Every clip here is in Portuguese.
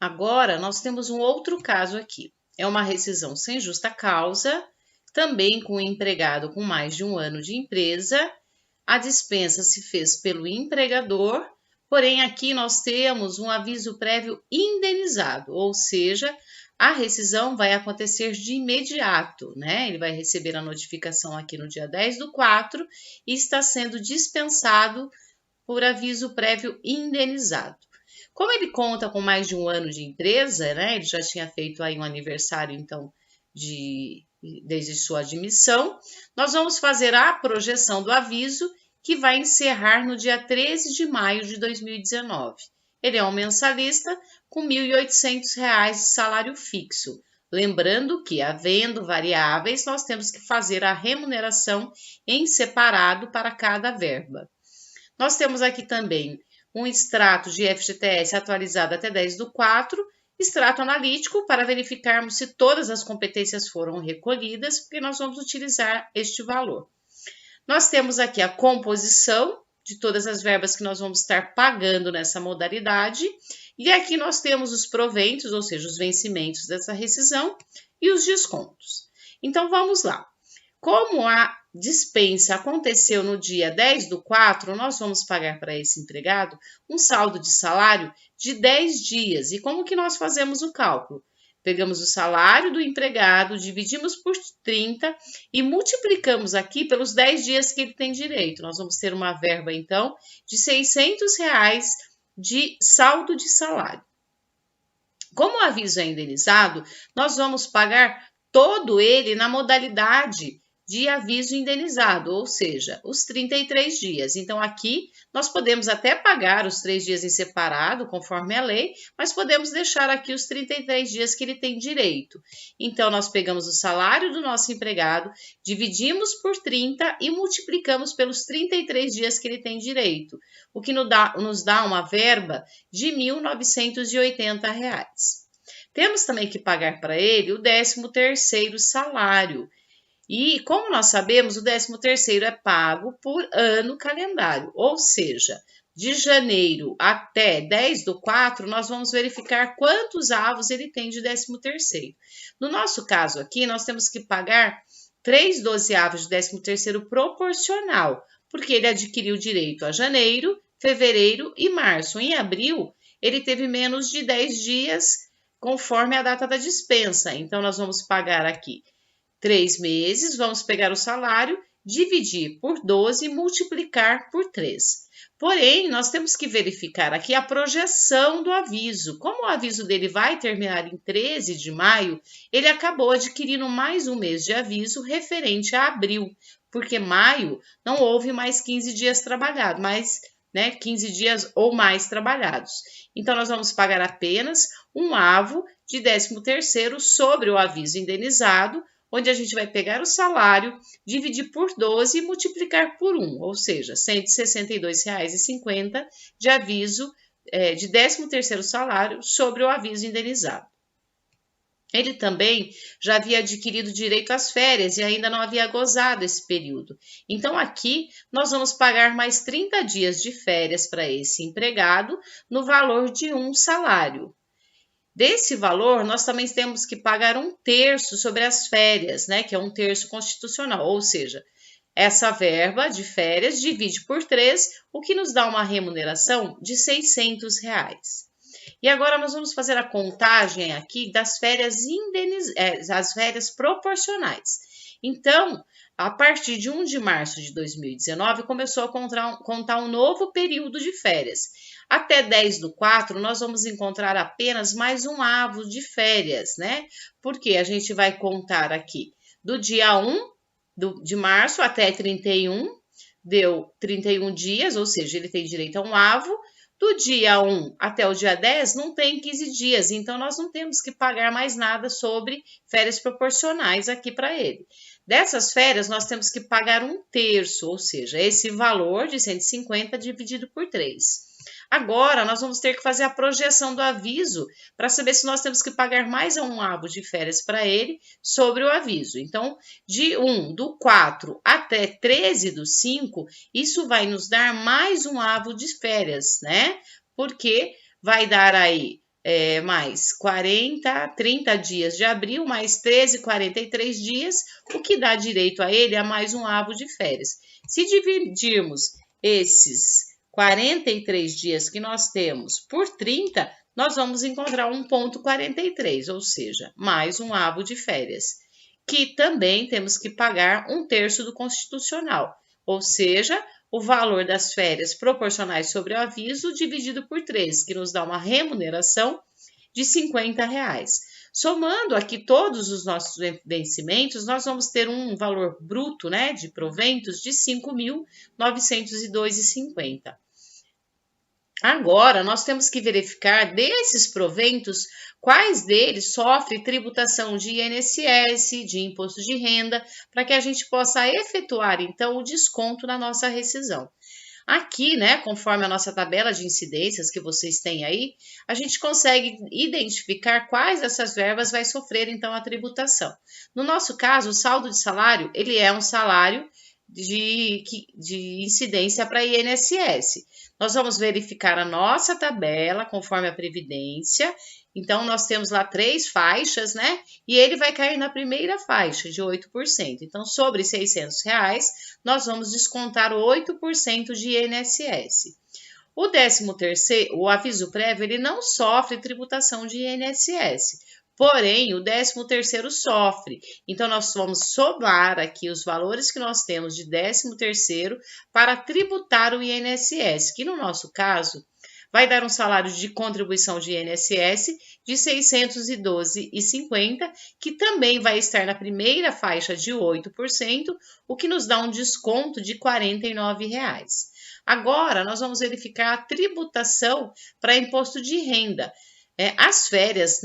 Agora, nós temos um outro caso aqui. É uma rescisão sem justa causa, também com um empregado com mais de 1 ano de empresa. A dispensa se fez pelo empregador, porém aqui nós temos um aviso prévio indenizado, ou seja, a rescisão vai acontecer de imediato, né? Ele vai receber a notificação aqui no dia 10/4 e está sendo dispensado por aviso prévio indenizado. Como ele conta com mais de 1 ano de empresa, né? Ele já tinha feito aí um aniversário, então, desde sua admissão, nós vamos fazer a projeção do aviso que vai encerrar no dia 13 de maio de 2019. Ele é um mensalista com R$ 1.800 de salário fixo. Lembrando que, havendo variáveis, nós temos que fazer a remuneração em separado para cada verba. Nós temos aqui também um extrato de FGTS atualizado até 10/4, extrato analítico para verificarmos se todas as competências foram recolhidas, porque nós vamos utilizar este valor. Nós temos aqui a composição de todas as verbas que nós vamos estar pagando nessa modalidade, e aqui nós temos os proventos, ou seja, os vencimentos dessa rescisão e os descontos. Então vamos lá. Como a dispensa aconteceu no dia 10/4, nós vamos pagar para esse empregado um saldo de salário de 10 dias. E como que nós fazemos o cálculo? Pegamos o salário do empregado, dividimos por 30 e multiplicamos aqui pelos 10 dias que ele tem direito. Nós vamos ter uma verba, então, de R$ 600 de saldo de salário. Como o aviso é indenizado, nós vamos pagar todo ele na modalidade de aviso indenizado, ou seja, os 33 dias. Então, aqui nós podemos até pagar os 3 dias em separado, conforme a lei, mas podemos deixar aqui os 33 dias que ele tem direito. Então, nós pegamos o salário do nosso empregado, dividimos por 30 e multiplicamos pelos 33 dias que ele tem direito, o que nos dá uma verba de R$ 1.980. Temos também que pagar para ele o 13º salário. E, como nós sabemos, o 13º é pago por ano calendário, ou seja, de janeiro até 10/4, nós vamos verificar quantos avos ele tem de 13º. No nosso caso aqui, nós temos que pagar 3 dozeavos de 13º proporcional, porque ele adquiriu direito a janeiro, fevereiro e março. Em abril, ele teve menos de 10 dias, conforme a data da dispensa. Então, nós vamos pagar aqui 3 meses, vamos pegar o salário, dividir por 12 e multiplicar por 3. Porém, nós temos que verificar aqui a projeção do aviso. Como o aviso dele vai terminar em 13 de maio, ele acabou adquirindo mais um mês de aviso referente a abril, porque maio não houve mais 15 dias trabalhados, mas 15 dias ou mais trabalhados. Então, nós vamos pagar apenas um avo de 13º sobre o aviso indenizado, onde a gente vai pegar o salário, dividir por 12 e multiplicar por 1, ou seja, R$ 162,50 de aviso de 13º salário sobre o aviso indenizado. Ele também já havia adquirido direito às férias e ainda não havia gozado esse período. Então, aqui, nós vamos pagar mais 30 dias de férias para esse empregado no valor de um salário. Desse valor, nós também temos que pagar 1/3 sobre as férias, que é 1/3 constitucional, ou seja, essa verba de férias divide por 3, o que nos dá uma remuneração de R$ 600. E agora nós vamos fazer a contagem aqui das férias as férias proporcionais. Então, a partir de 1 de março de 2019, começou a contar um novo período de férias. Até 10/4, nós vamos encontrar apenas mais um avo de férias, Porque a gente vai contar aqui do dia 1 de março até 31, deu 31 dias, ou seja, ele tem direito a um avo. Do dia 1 até o dia 10, não tem 15 dias, então nós não temos que pagar mais nada sobre férias proporcionais aqui para ele. Dessas férias, nós temos que pagar 1/3, ou seja, esse valor de 150 dividido por 3. Agora, nós vamos ter que fazer a projeção do aviso para saber se nós temos que pagar mais um avo de férias para ele sobre o aviso. Então, de 1/4 até 13/5, isso vai nos dar mais um avo de férias, Porque vai dar aí mais 30 dias de abril, mais 13, 43 dias, o que dá direito a ele a mais um avo de férias. Se dividirmos esses 43 dias que nós temos por 30, nós vamos encontrar 1,43, ou seja, mais um avo de férias, que também temos que pagar 1/3 do constitucional, ou seja, o valor das férias proporcionais sobre o aviso dividido por 3, que nos dá uma remuneração de R$50. Somando aqui todos os nossos vencimentos, nós vamos ter um valor bruto, né, de proventos de R$5.902,50. Agora, nós temos que verificar desses proventos, quais deles sofrem tributação de INSS, de imposto de renda, para que a gente possa efetuar, então, o desconto na nossa rescisão. Aqui, né, conforme a nossa tabela de incidências que vocês têm aí, a gente consegue identificar quais dessas verbas vai sofrer, então, a tributação. No nosso caso, o saldo de salário, ele é um salário de incidência para INSS. Nós vamos verificar a nossa tabela conforme a Previdência. Então, nós temos lá 3 faixas, né? E ele vai cair na primeira faixa, de 8%. Então, sobre R$600, nós vamos descontar 8% de INSS. O 13º, o aviso prévio, ele não sofre tributação de INSS. Porém, o 13º sofre. Então, nós vamos somar aqui os valores que nós temos de 13º para tributar o INSS, que no nosso caso vai dar um salário de contribuição de INSS de R$612,50, que também vai estar na primeira faixa de 8%, o que nos dá um desconto de R$49. Agora, nós vamos verificar a tributação para imposto de renda. As férias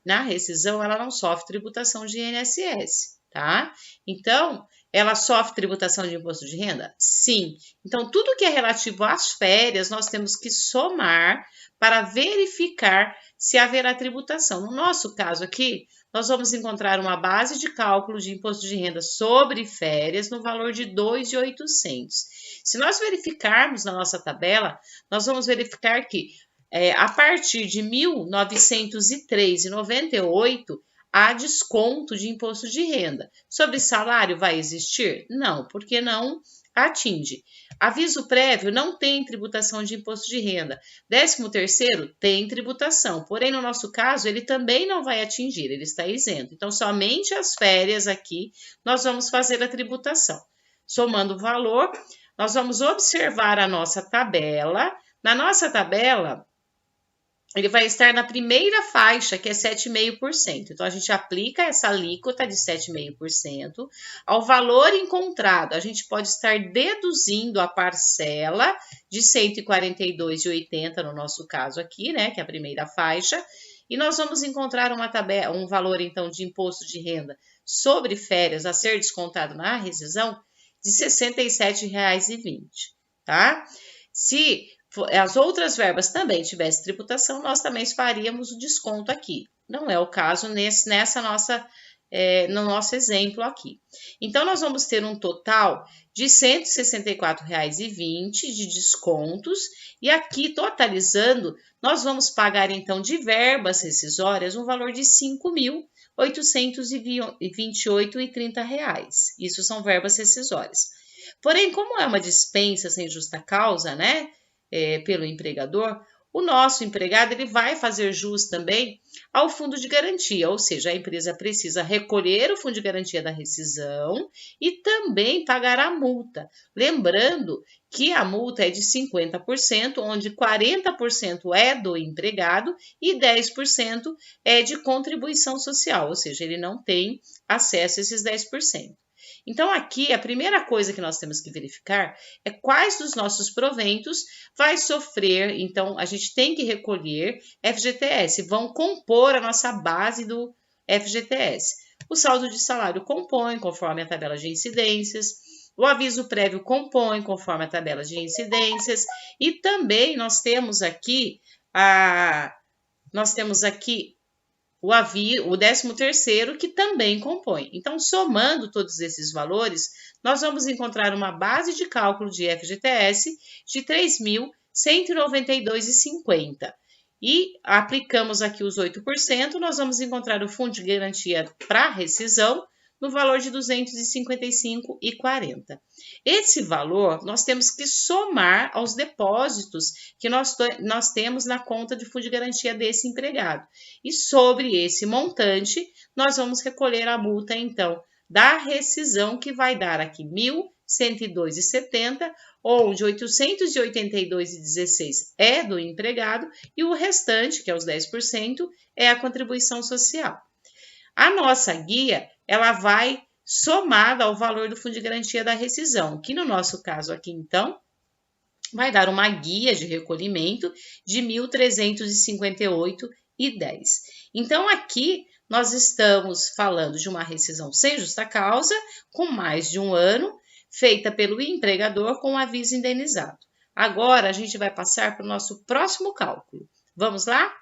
na rescisão, ela não sofre tributação de INSS, tá? Então, ela sofre tributação de imposto de renda? Sim. Então, tudo que é relativo às férias, nós temos que somar para verificar se haverá tributação. No nosso caso aqui, nós vamos encontrar uma base de cálculo de imposto de renda sobre férias no valor de R$2.800. Se nós verificarmos na nossa tabela, nós vamos verificar que a partir de R$1.903,98, há desconto de imposto de renda. Sobre salário vai existir? Não, porque não atinge. Aviso prévio não tem tributação de imposto de renda. 13º tem tributação, porém no nosso caso ele também não vai atingir, ele está isento. Então somente as férias aqui nós vamos fazer a tributação. Somando o valor, nós vamos observar a nossa tabela. Na nossa tabela, ele vai estar na primeira faixa, que é 7,5%. Então, a gente aplica essa alíquota de 7,5% ao valor encontrado. A gente pode estar deduzindo a parcela de R$142,80, no nosso caso aqui, né, que é a primeira faixa, e nós vamos encontrar um valor, então, de imposto de renda sobre férias a ser descontado na rescisão de R$67,20, tá? Se as outras verbas também tivessem tributação, nós também faríamos o desconto aqui. Não é o caso no nosso exemplo aqui. Então, nós vamos ter um total de R$164,20 de descontos, e aqui, totalizando, nós vamos pagar, então, de verbas rescisórias, um valor de R$5.828,30. Isso são verbas rescisórias. Porém, como é uma dispensa sem justa causa, né, pelo empregador, o nosso empregado ele vai fazer jus também ao fundo de garantia, ou seja, a empresa precisa recolher o fundo de garantia da rescisão e também pagar a multa. Lembrando que a multa é de 50%, onde 40% é do empregado e 10% é de contribuição social, ou seja, ele não tem acesso a esses 10%. Então, aqui, a primeira coisa que nós temos que verificar é quais dos nossos proventos vai sofrer. Então, a gente tem que recolher FGTS, vão compor a nossa base do FGTS. O saldo de salário compõe, conforme a tabela de incidências. O aviso prévio compõe, conforme a tabela de incidências. E também nós temos aqui o 13º, que também compõe. Então, somando todos esses valores, nós vamos encontrar uma base de cálculo de FGTS de R$3.192,50. e aplicamos aqui os 8%, nós vamos encontrar o fundo de garantia para rescisão no valor de R$ 255,40. Esse valor nós temos que somar aos depósitos que nós temos na conta de fundo de garantia desse empregado. E sobre esse montante, nós vamos recolher a multa, então, da rescisão, que vai dar aqui R$ 1.102,70, onde R$ 882,16 é do empregado e o restante, que é os 10%, é a contribuição social. A nossa guia, ela vai somada ao valor do fundo de garantia da rescisão, que no nosso caso aqui, então, vai dar uma guia de recolhimento de R$ 1.358,10. Então, aqui nós estamos falando de uma rescisão sem justa causa, com mais de um ano, feita pelo empregador com aviso indenizado. Agora, a gente vai passar para o nosso próximo cálculo. Vamos lá?